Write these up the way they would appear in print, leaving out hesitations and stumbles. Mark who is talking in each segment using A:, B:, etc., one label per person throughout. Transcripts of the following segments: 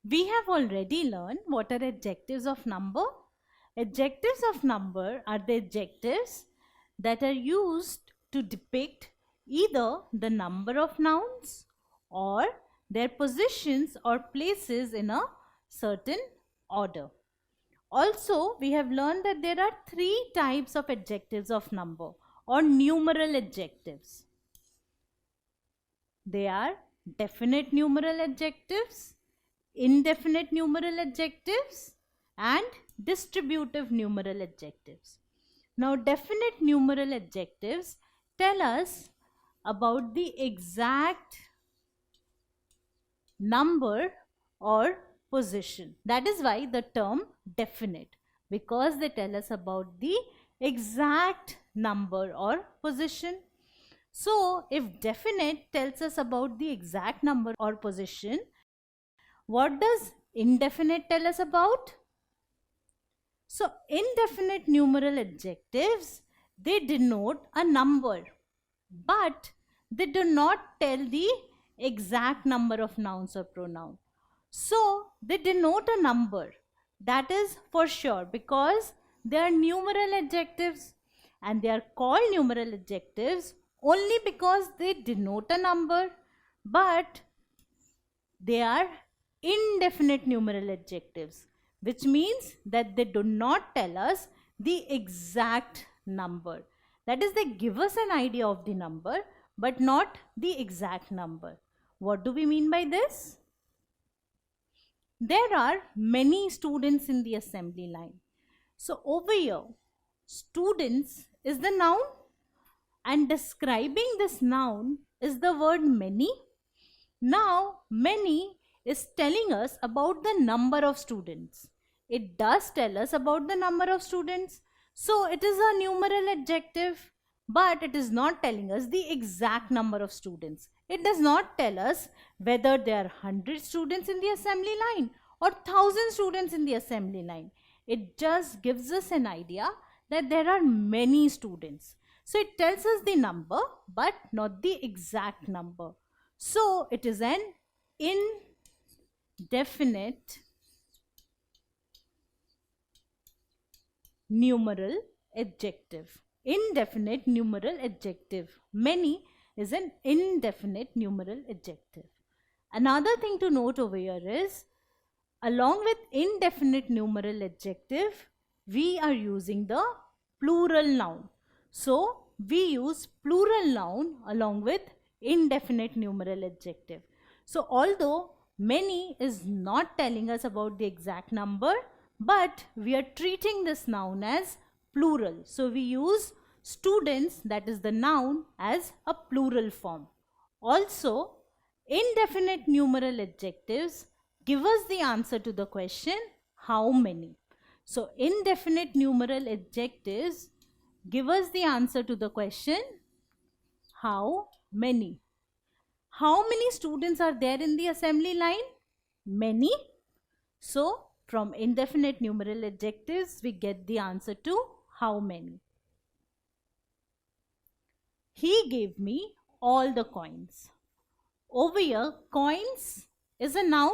A: We have already learned what are adjectives of number. Adjectives of number are the adjectives that are used to depict either the number of nouns or their positions or places in a certain order. Also, we have learned that there are three types of adjectives of number or numeral adjectives. They are definite numeral adjectives, indefinite numeral adjectives, and distributive numeral adjectives. Now, definite numeral adjectives tell us about the exact number or position. That is why the term definite, because they tell us about the exact number or position. So, if definite tells us about the exact number or position, what does indefinite tell us about? So, indefinite numeral adjectives, they denote a number, but they do not tell the exact number of nouns or pronoun. So, they denote a number, that is for sure, because they are numeral adjectives, and they are called numeral adjectives only because they denote a number, but they are indefinite numeral adjectives, which means that they do not tell us the exact number. That is, they give us an idea of the number, but not the exact number. What do we mean by this? There are many students in the assembly line. So over here, students is the noun, and describing this noun is the word many. Now, many is telling us about the number of students. It does tell us about the number of students. So, it is a numeral adjective, but it is not telling us the exact number of students. It does not tell us whether there are 100 students in the assembly line or 1000 students in the assembly line. It just gives us an idea that there are many students. So it tells us the number, but not the exact number. So it is an indefinite numeral adjective. Indefinite numeral adjective. Many is an indefinite numeral adjective. Another thing to note over here is, along with indefinite numeral adjective, we are using the plural noun. So, we use plural noun along with indefinite numeral adjective. So, although many is not telling us about the exact number, but we are treating this noun as plural. So, we use students, that is the noun, as a plural form. Also, indefinite numeral adjectives give us the answer to the question, how many? So, indefinite numeral adjectives give us the answer to the question, how many? How many students are there in the assembly line? Many. So, from indefinite numeral adjectives, we get the answer to how many. He gave me all the coins. Over here, coins is a noun,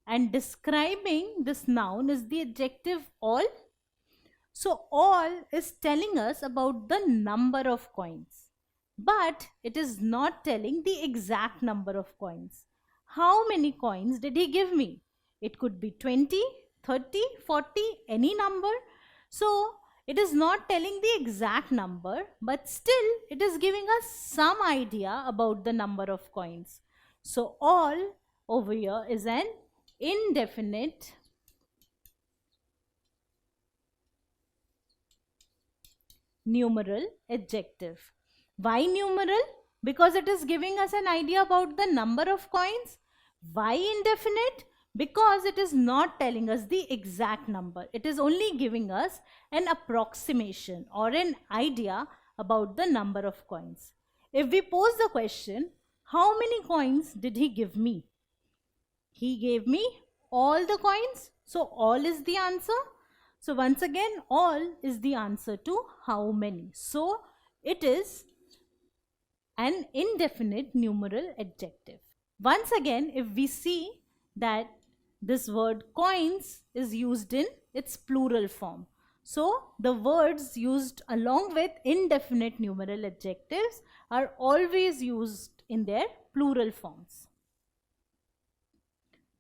A: and describing this noun is the adjective all. So all is telling us about the number of coins, but it is not telling the exact number of coins. How many coins did he give me? It could be 20, 30, 40, any number. So it is not telling the exact number, but still it is giving us some idea about the number of coins. So all over here is an indefinite numeral adjective. Why numeral? Because it is giving us an idea about the number of coins. Why indefinite? Because it is not telling us the exact number. It is only giving us an approximation or an idea about the number of coins. If we pose the question, how many coins did he give me? He gave me all the coins. So all is the answer. So once again, all is the answer to how many. So it is an indefinite numeral adjective. Once again, if we see that this word coins is used in its plural form. So the words used along with indefinite numeral adjectives are always used in their plural forms.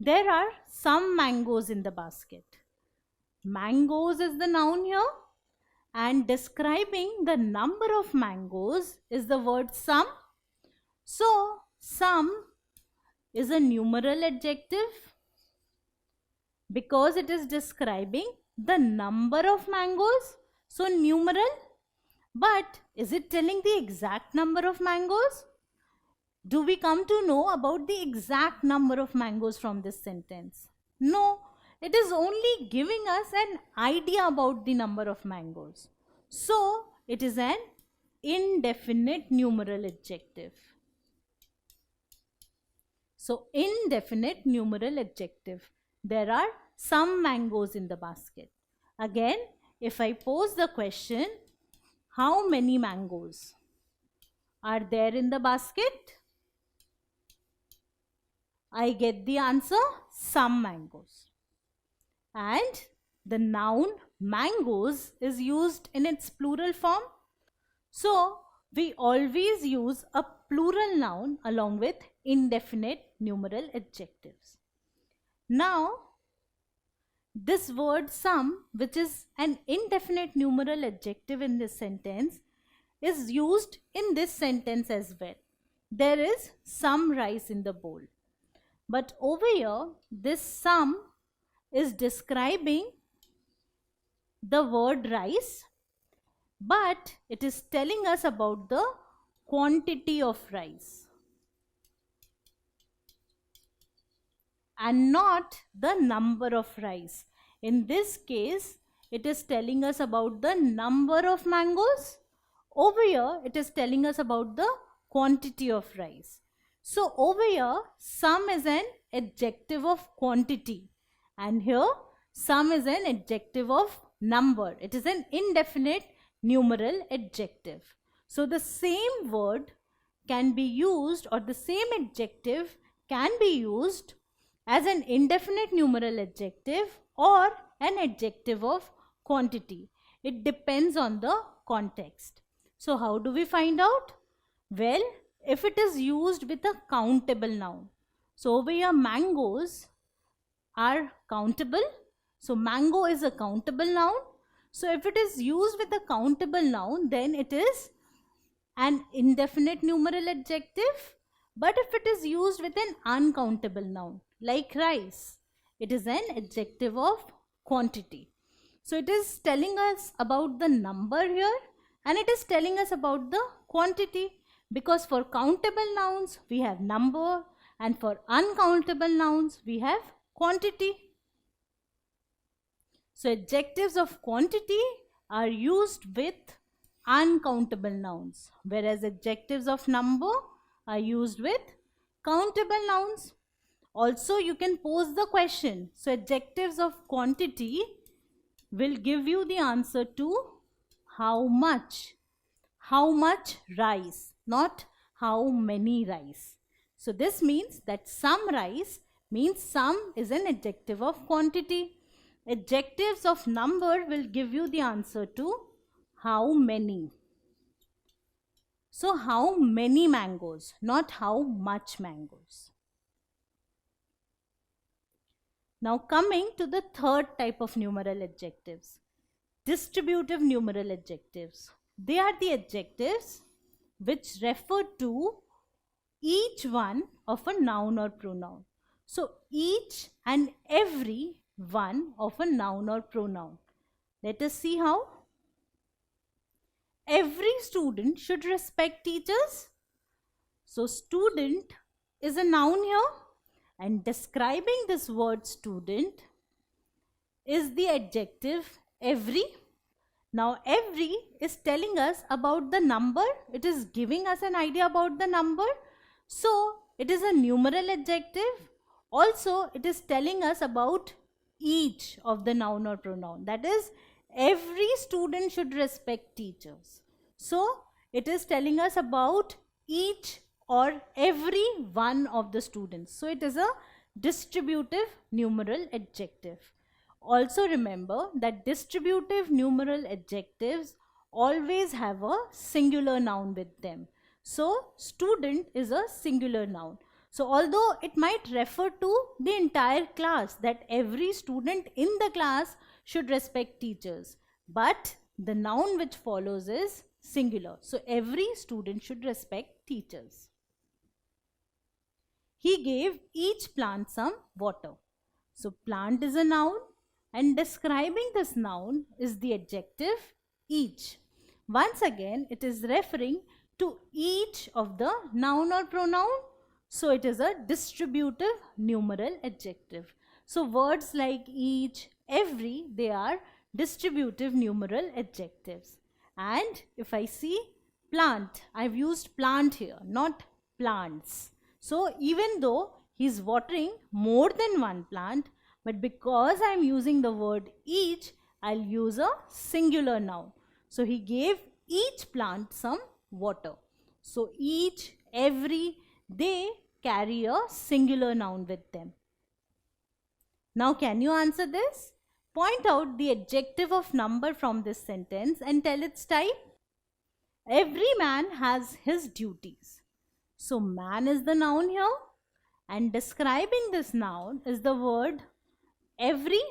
A: There are some mangoes in the basket. Mangoes is the noun here, and describing the number of mangoes is the word some. So some is a numeral adjective because it is describing the number of mangoes. So numeral, but is it telling the exact number of mangoes? Do we come to know about the exact number of mangoes from this sentence? No, it is only giving us an idea about the number of mangoes. So it is an indefinite numeral adjective. So indefinite numeral adjective. There are some mangoes in the basket. Again, if I pose the question, how many mangoes are there in the basket? I get the answer, some mangoes. And the noun mangoes is used in its plural form. So we always use a plural noun along with indefinite numeral adjectives. Now, this word some, which is an indefinite numeral adjective in this sentence, is used in this sentence as well. There is some rice in the bowl. But over here, this some is describing the word rice, but it is telling us about the quantity of rice and not the number of rice. In this case, it is telling us about the number of mangoes. Over here, it is telling us about the quantity of rice. So over here, some is an adjective of quantity, and here some is an adjective of number. It is an indefinite numeral adjective. So the same word can be used, or the same adjective can be used as an indefinite numeral adjective or an adjective of quantity. It depends on the context. So how do we find out? Well, if it is used with a countable noun. So over here, mangoes are countable. So mango is a countable noun. So if it is used with a countable noun, then it is an indefinite numeral adjective. But if it is used with an uncountable noun, like rice, it is an adjective of quantity. So it is telling us about the number here, and it is telling us about the quantity. Because for countable nouns, we have number, and for uncountable nouns, we have quantity. So adjectives of quantity are used with uncountable nouns, whereas adjectives of number are used with countable nouns. Also, you can pose the question. So adjectives of quantity will give you the answer to how much. How much rice, not how many rice. So this means that some rice means some is an adjective of quantity. Adjectives of number will give you the answer to how many. So how many mangoes, not how much mangoes. Now coming to the third type of numeral adjectives, distributive numeral adjectives. They are the adjectives which refer to each one of a noun or pronoun. So each and every one of a noun or pronoun. Let us see how. Every student should respect teachers. So student is a noun here, and describing this word student is the adjective every. Now every is telling us about the number. It is giving us an idea about the number. So it is a numeral adjective. Also it is telling us about each of the noun or pronoun. That is, every student should respect teachers. So it is telling us about each or every one of the students. So it is a distributive numeral adjective. Also remember that distributive numeral adjectives always have a singular noun with them. So, student is a singular noun. So, although it might refer to the entire class, that every student in the class should respect teachers, but the noun which follows is singular. So, every student should respect teachers. He gave each plant some water. So, plant is a noun and describing this noun is the adjective each. Once again, it is referring to each of the noun or pronoun. So, it is a distributive numeral adjective. So, words like each, every, they are distributive numeral adjectives. And if I see plant, I've used plant here, not plants. So, even though he's watering more than one plant, but because I'm using the word each, I'll use a singular noun. So, he gave each plant some water. So, each, every, they carry a singular noun with them. Now, can you answer this? Point out the adjective of number from this sentence and tell its type. Every man has his duties. So, man is the noun here and describing this noun is the word every,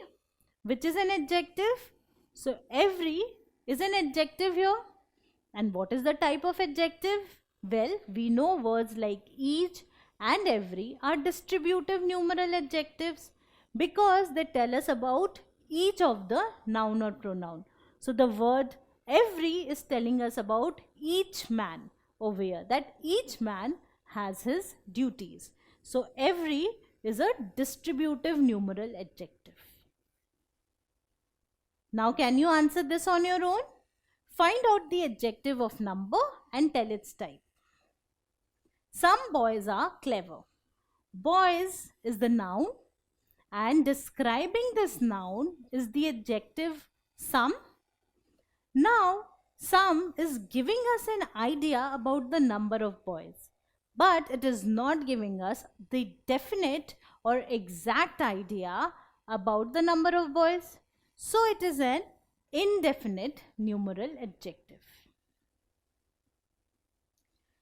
A: which is an adjective. So, every is an adjective here. And what is the type of adjective? Well, we know words like each and every are distributive numeral adjectives because they tell us about each of the noun or pronoun. So, the word every is telling us about each man over here, that each man has his duties. So, every is a distributive numeral adjective. Now, can you answer this on your own? Find out the adjective of number and tell its type. Some boys are clever. Boys is the noun and describing this noun is the adjective some. Now, some is giving us an idea about the number of boys, but it is not giving us the definite or exact idea about the number of boys. So, it is an indefinite numeral adjective.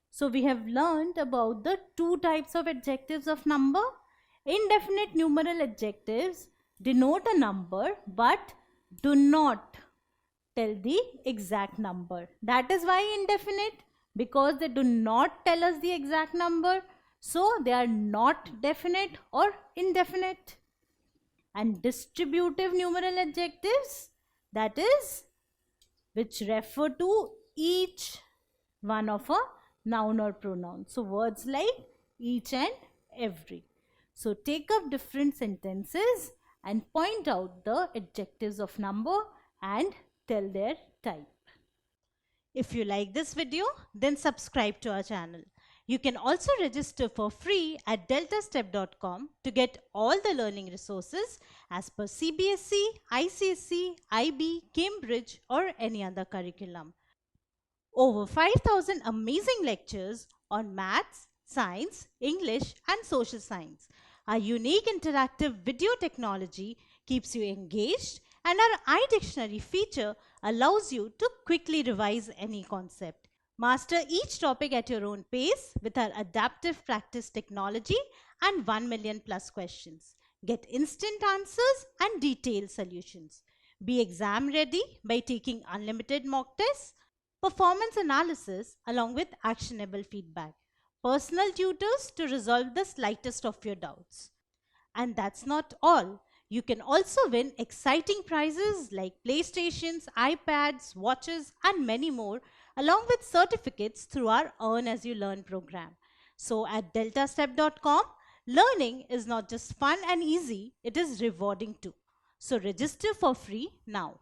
A: So, we have learned about the two types of adjectives of number. Indefinite numeral adjectives denote a number but do not tell the exact number. That is why indefinite, because they do not tell us the exact number. So, they are not definite or indefinite. And distributive numeral adjectives, that is, which refer to each one of a noun or pronoun. So, words like each and every. So, take up different sentences and point out the adjectives of number and tell their type. If you like this video, then subscribe to our channel. You can also register for free at deltastep.com to get all the learning resources as per CBSE, ICSE, IB, Cambridge or any other curriculum. Over 5,000 amazing lectures on maths, science, English and social science. Our unique interactive video technology keeps you engaged and our iDictionary feature allows you to quickly revise any concept. Master each topic at your own pace with our adaptive practice technology and 1 million plus questions. Get instant answers and detailed solutions. Be exam ready by taking unlimited mock tests, performance analysis along with actionable feedback, personal tutors to resolve the slightest of your doubts. And that's not all. You can also win exciting prizes like PlayStations, iPads, watches and many more along with certificates through our Earn As You Learn program. So at deltastep.com, learning is not just fun and easy, it is rewarding too. So register for free now.